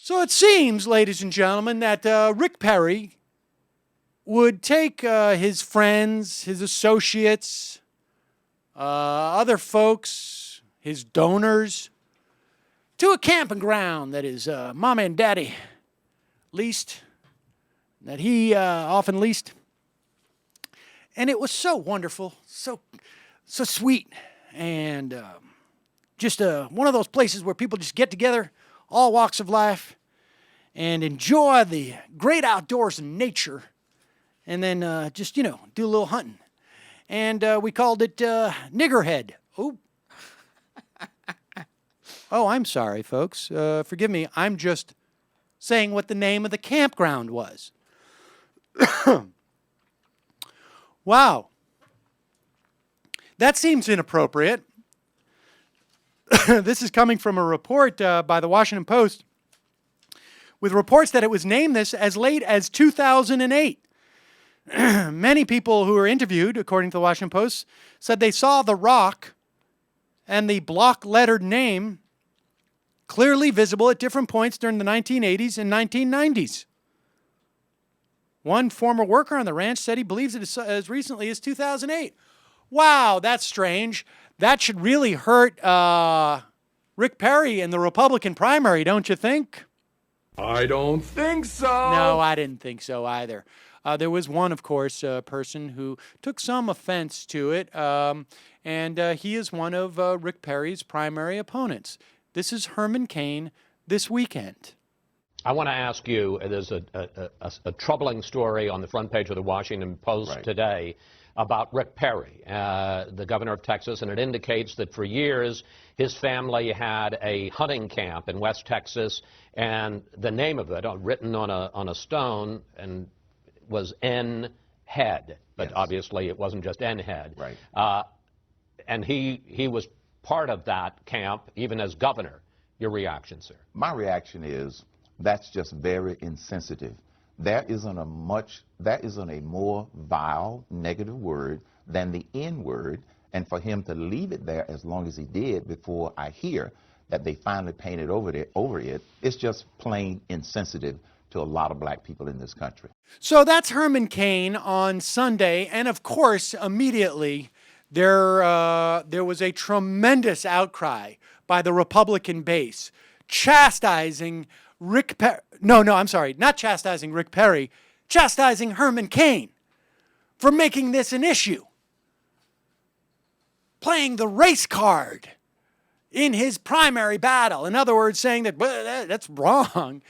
So it seems, ladies and gentlemen, that Rick Perry would take his friends, his associates, other folks, his donors, to a camping ground that his mama and daddy leased, that he often leased. And it was so wonderful, so sweet, and just one of those places where people just get together, all walks of life, and enjoy the great outdoors and nature, and then just, do a little hunting. And we called it Niggerhead. Oh. Oh, I'm sorry, folks. Forgive me. I'm just saying what the name of the campground was. Wow. That seems inappropriate. This is coming from a report by the Washington Post with reports that it was named this as late as 2008. Many people who were interviewed, according to the Washington Post, said they saw the rock and the block-lettered name clearly visible at different points during the 1980s and 1990s. One former worker on the ranch said he believes it as recently as 2008. Wow, that's strange. That should really hurt Rick Perry in the Republican primary, don't you think? I don't think so. No, I didn't think so either. There was one, of course, person who took some offense to it, and he is one of Rick Perry's primary opponents. This is Herman Cain this weekend. I want to ask you, there's a troubling story on the front page of the Washington Post today about Rick Perry, the governor of Texas, and it indicates that for years his family had a hunting camp in West Texas, and the name of it, written on a stone, and was N-Head, but obviously it wasn't just N-Head. Right. And he was part of that camp, even as governor. Your reaction, sir? My reaction is that's just very insensitive. That isn't a more vile, negative word than the N word, and for him to leave it there as long as he did before I hear that they finally painted over it, it's just plain insensitive to a lot of black people in this country. So that's Herman Cain on Sunday, and of course, immediately, there was a tremendous outcry by the Republican base chastising Rick Perry. Not chastising Rick Perry, chastising Herman Cain for making this an issue. Playing the race card in his primary battle. In other words, saying that that's wrong.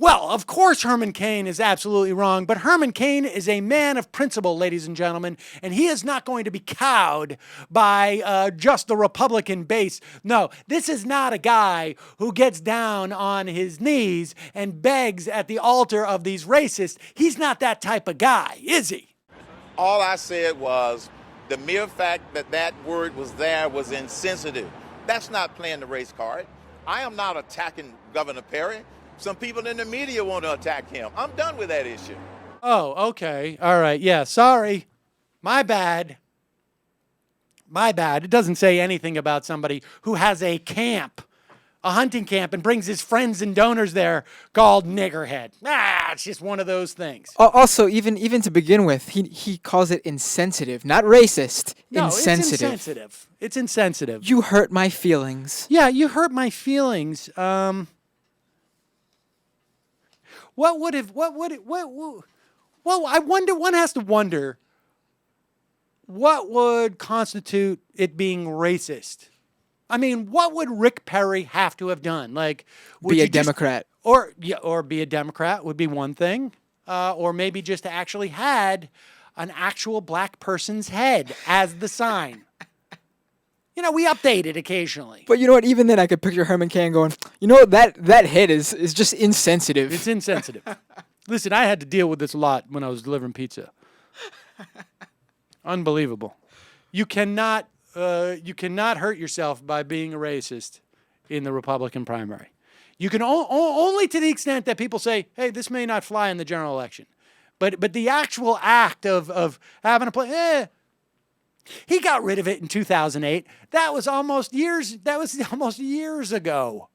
Well, of course Herman Cain is absolutely wrong, but Herman Cain is a man of principle, ladies and gentlemen, and he is not going to be cowed by just the Republican base. No, this is not a guy who gets down on his knees and begs at the altar of these racists. He's not that type of guy, is he? All I said was the mere fact that that word was there was insensitive. That's not playing the race card. I am not attacking Governor Perry. Some people in the media want to attack him. I'm done with that issue. Oh, okay. All right. Yeah, sorry. My bad. It doesn't say anything about somebody who has a camp, a hunting camp, and brings his friends and donors there called Niggerhead. It's just one of those things. Also, even to begin with, he calls it insensitive, not racist. No, insensitive. It's insensitive. You hurt my feelings. Yeah, you hurt my feelings. Well, I wonder, one has to wonder, what would constitute it being racist? I mean, what would Rick Perry have to have done? Like, be a Democrat. Or be a Democrat would be one thing. Or maybe just actually had an actual black person's head as the sign. We update it occasionally. But you know what? Even then, I could picture Herman Cain going, that head is just insensitive. It's insensitive. Listen, I had to deal with this a lot when I was delivering pizza. Unbelievable. You cannot hurt yourself by being a racist in the Republican primary. You can only to the extent that people say, hey, this may not fly in the general election. But the actual act of having a play, he got rid of it in 2008. That was almost years ago.